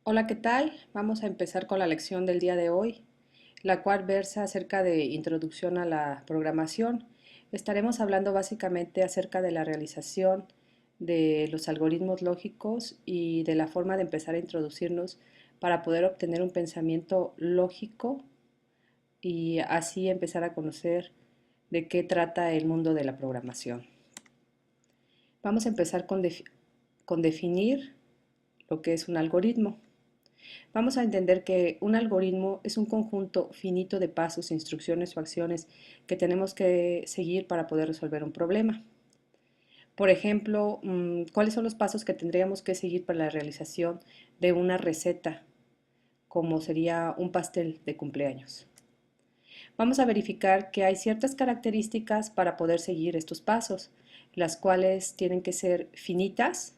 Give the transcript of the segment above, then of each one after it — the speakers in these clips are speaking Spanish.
Hola, ¿qué tal? Vamos a empezar con la lección del día de hoy, la cual versa acerca de introducción a la programación. Estaremos hablando básicamente acerca de la realización de los algoritmos lógicos y de la forma de empezar a introducirnos para poder obtener un pensamiento lógico y así empezar a conocer de qué trata el mundo de la programación. Vamos a empezar con definir lo que es un algoritmo. Vamos a entender que un algoritmo es un conjunto finito de pasos, instrucciones o acciones que tenemos que seguir para poder resolver un problema. Por ejemplo, ¿cuáles son los pasos que tendríamos que seguir para la realización de una receta, como sería un pastel de cumpleaños? Vamos a verificar que hay ciertas características para poder seguir estos pasos, las cuales tienen que ser finitas,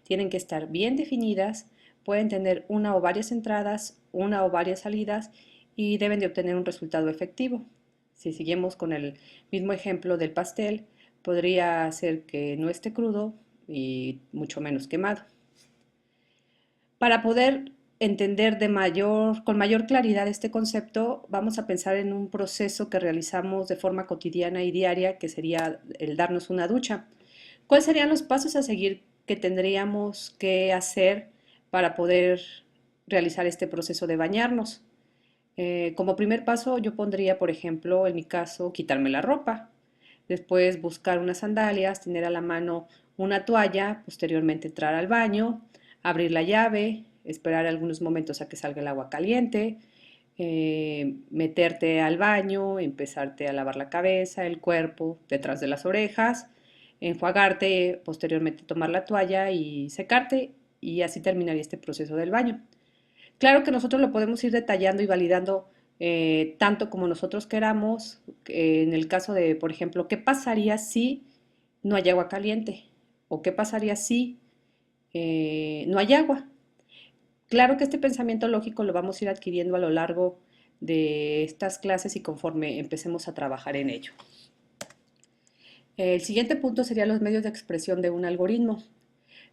tienen que estar bien definidas, pueden tener una o varias entradas, una o varias salidas y deben de obtener un resultado efectivo. Si seguimos con el mismo ejemplo del pastel, podría ser que no esté crudo y mucho menos quemado. Para poder entender con mayor claridad este concepto, vamos a pensar en un proceso que realizamos de forma cotidiana y diaria, que sería el darnos una ducha. ¿Cuáles serían los pasos a seguir que tendríamos que hacer para poder realizar este proceso de bañarnos? Como primer paso, yo pondría, por ejemplo, en mi caso, quitarme la ropa, después buscar unas sandalias, tener a la mano una toalla, posteriormente entrar al baño, abrir la llave, esperar algunos momentos a que salga el agua caliente, meterte al baño, empezarte a lavar la cabeza, el cuerpo, detrás de las orejas, enjuagarte, posteriormente tomar la toalla y secarte y así terminaría este proceso del baño. Claro que nosotros lo podemos ir detallando y validando tanto como nosotros queramos. En el caso de, por ejemplo, ¿qué pasaría si no hay agua caliente? ¿O qué pasaría si no hay agua? Claro que este pensamiento lógico lo vamos a ir adquiriendo a lo largo de estas clases y conforme empecemos a trabajar en ello. El siguiente punto sería los medios de expresión de un algoritmo.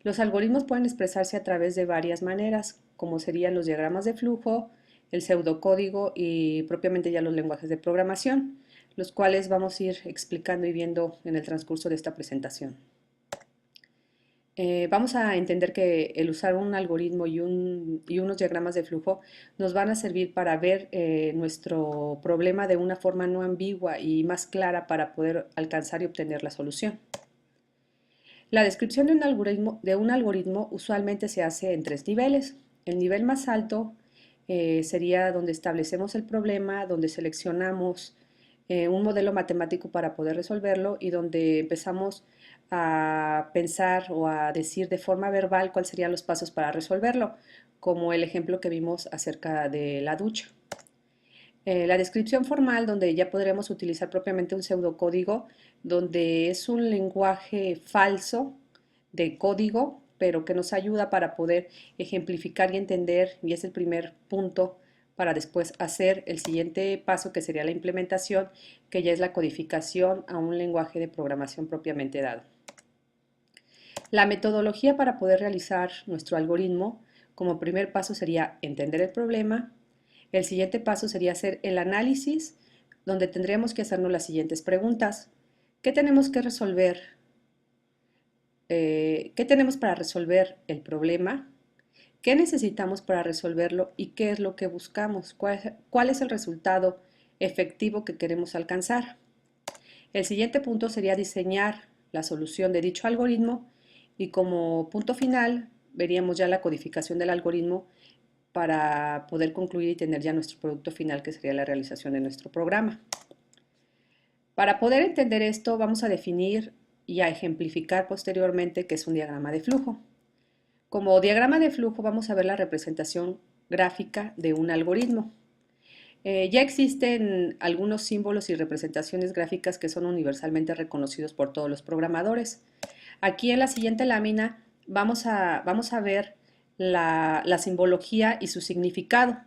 Los algoritmos pueden expresarse a través de varias maneras, como serían los diagramas de flujo, el pseudocódigo y propiamente ya los lenguajes de programación, los cuales vamos a ir explicando y viendo en el transcurso de esta presentación. Vamos a entender que el usar un algoritmo y unos diagramas de flujo nos van a servir para ver nuestro problema de una forma no ambigua y más clara para poder alcanzar y obtener la solución. La descripción de un algoritmo usualmente se hace en tres niveles. El nivel más alto sería donde establecemos el problema, donde seleccionamos un modelo matemático para poder resolverlo y donde empezamos a pensar o a decir de forma verbal cuáles serían los pasos para resolverlo, como el ejemplo que vimos acerca de la ducha. La descripción formal, donde ya podremos utilizar propiamente un pseudocódigo, donde es un lenguaje falso de código, pero que nos ayuda para poder ejemplificar y entender, y es el primer punto para después hacer el siguiente paso, que sería la implementación, que ya es la codificación a un lenguaje de programación propiamente dado. La metodología para poder realizar nuestro algoritmo, como primer paso sería entender el problema. El siguiente paso sería hacer el análisis, donde tendríamos que hacernos las siguientes preguntas. ¿Qué tenemos que resolver? ¿Qué tenemos para resolver el problema? ¿Qué necesitamos para resolverlo y qué es lo que buscamos? ¿Cuál es el resultado efectivo que queremos alcanzar? El siguiente punto sería diseñar la solución de dicho algoritmo y como punto final veríamos ya la codificación del algoritmo para poder concluir y tener ya nuestro producto final, que sería la realización de nuestro programa. Para poder entender esto, vamos a definir y a ejemplificar posteriormente qué es un diagrama de flujo. Como diagrama de flujo vamos a ver la representación gráfica de un algoritmo. Ya existen algunos símbolos y representaciones gráficas que son universalmente reconocidos por todos los programadores. Aquí en la siguiente lámina vamos a ver la simbología y su significado,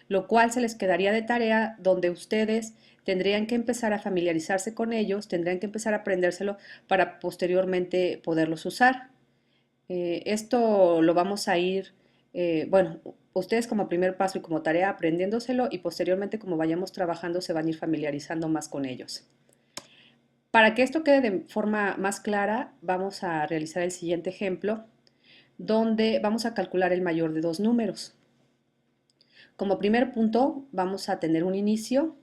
lo cual se les quedaría de tarea donde ustedes tendrían que empezar a familiarizarse con ellos, tendrían que empezar a aprendérselo para posteriormente poderlos usar. Esto lo vamos a ir bueno, ustedes como primer paso y como tarea aprendiéndoselo y posteriormente como vayamos trabajando se van a ir familiarizando más con ellos. Para que esto quede de forma más clara, vamos a realizar el siguiente ejemplo, donde vamos a calcular el mayor de dos números. Como primer punto vamos a tener un inicio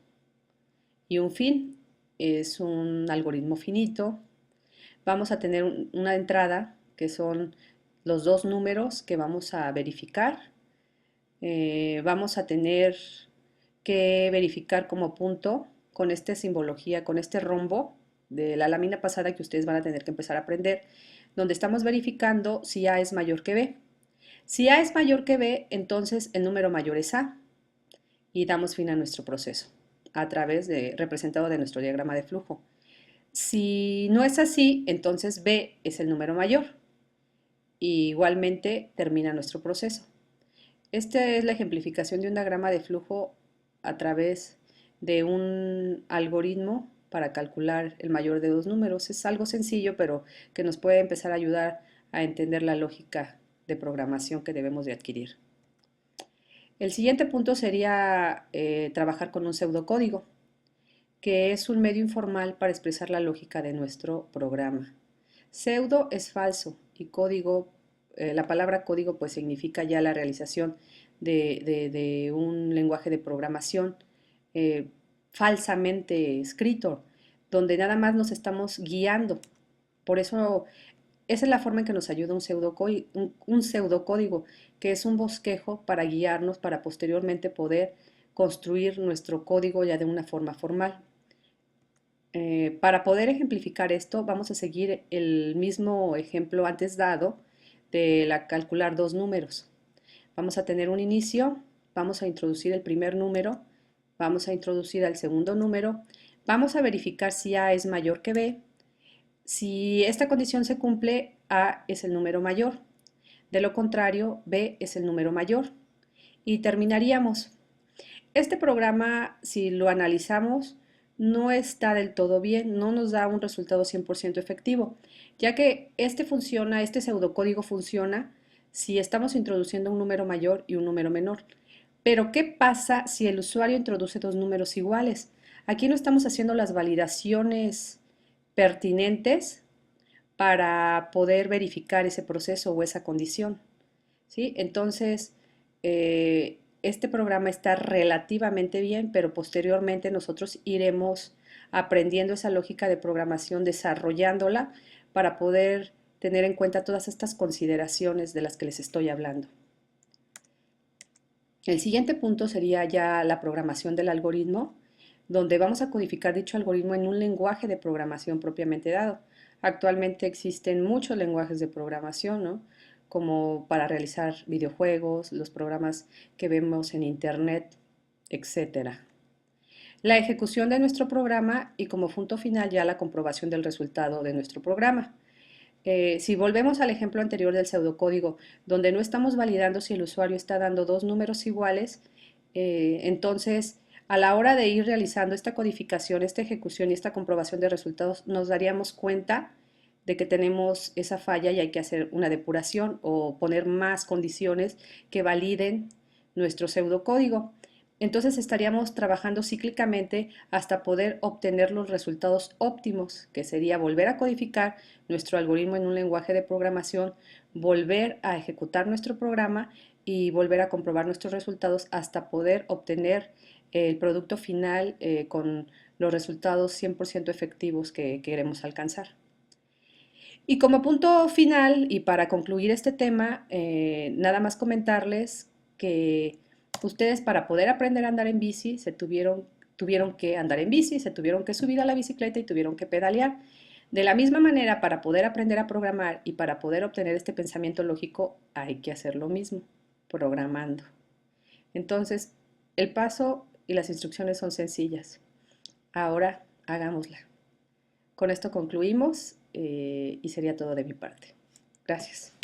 y un fin. Es un algoritmo finito. Vamos a tener una entrada, que son los dos números que vamos a verificar. Vamos a tener que verificar como punto con esta simbología, con este rombo de la lámina pasada que ustedes van a tener que empezar a aprender, donde estamos verificando si A es mayor que B. Si A es mayor que B, entonces el número mayor es A y damos fin a nuestro proceso a través de representado de nuestro diagrama de flujo. Si no es así, entonces B es el número mayor y igualmente termina nuestro proceso. Esta es la ejemplificación de un diagrama de flujo a través de un algoritmo para calcular el mayor de dos números. Es algo sencillo, pero que nos puede empezar a ayudar a entender la lógica de programación que debemos de adquirir. El siguiente punto sería trabajar con un pseudocódigo, que es un medio informal para expresar la lógica de nuestro programa. Pseudo es falso y código, la palabra código pues significa ya la realización de un lenguaje de programación eh, falsamente escrito, donde nada más nos estamos guiando. Por eso esa es la forma en que nos ayuda un pseudocódigo, que es un bosquejo para guiarnos para posteriormente poder construir nuestro código ya de una forma formal. Para poder ejemplificar esto, vamos a seguir el mismo ejemplo antes dado de calcular dos números. Vamos a tener un inicio, vamos a introducir el primer número, vamos a introducir el segundo número, vamos a verificar si A es mayor que B. Si esta condición se cumple, A es el número mayor. De lo contrario, B es el número mayor. Y terminaríamos. Este programa, si lo analizamos, no está del todo bien, no nos da un resultado 100% efectivo, ya que este pseudocódigo funciona si estamos introduciendo un número mayor y un número menor. Pero, ¿qué pasa si el usuario introduce dos números iguales? Aquí no estamos haciendo las validaciones pertinentes para poder verificar ese proceso o esa condición. ¿Sí? Entonces, este programa está relativamente bien, pero posteriormente nosotros iremos aprendiendo esa lógica de programación, desarrollándola para poder tener en cuenta todas estas consideraciones de las que les estoy hablando. El siguiente punto sería ya la programación del algoritmo, donde vamos a codificar dicho algoritmo en un lenguaje de programación propiamente dado. Actualmente existen muchos lenguajes de programación, ¿no? Como para realizar videojuegos, los programas que vemos en internet, etcétera. La ejecución de nuestro programa y como punto final ya la comprobación del resultado de nuestro programa. Si volvemos al ejemplo anterior del pseudocódigo, donde no estamos validando si el usuario está dando dos números iguales, entonces a la hora de ir realizando esta codificación, esta ejecución y esta comprobación de resultados, nos daríamos cuenta de que tenemos esa falla y hay que hacer una depuración o poner más condiciones que validen nuestro pseudocódigo. Entonces estaríamos trabajando cíclicamente hasta poder obtener los resultados óptimos, que sería volver a codificar nuestro algoritmo en un lenguaje de programación, volver a ejecutar nuestro programa y volver a comprobar nuestros resultados hasta poder obtener el producto final con los resultados 100% efectivos que queremos alcanzar. Y como punto final y para concluir este tema, nada más comentarles que ustedes para poder aprender a andar en bici tuvieron que andar en bici, se tuvieron que subir a la bicicleta y tuvieron que pedalear. De la misma manera, para poder aprender a programar y para poder obtener este pensamiento lógico, hay que hacer lo mismo, programando. Entonces, el paso y las instrucciones son sencillas. Ahora hagámosla. Con esto concluimos y sería todo de mi parte. Gracias.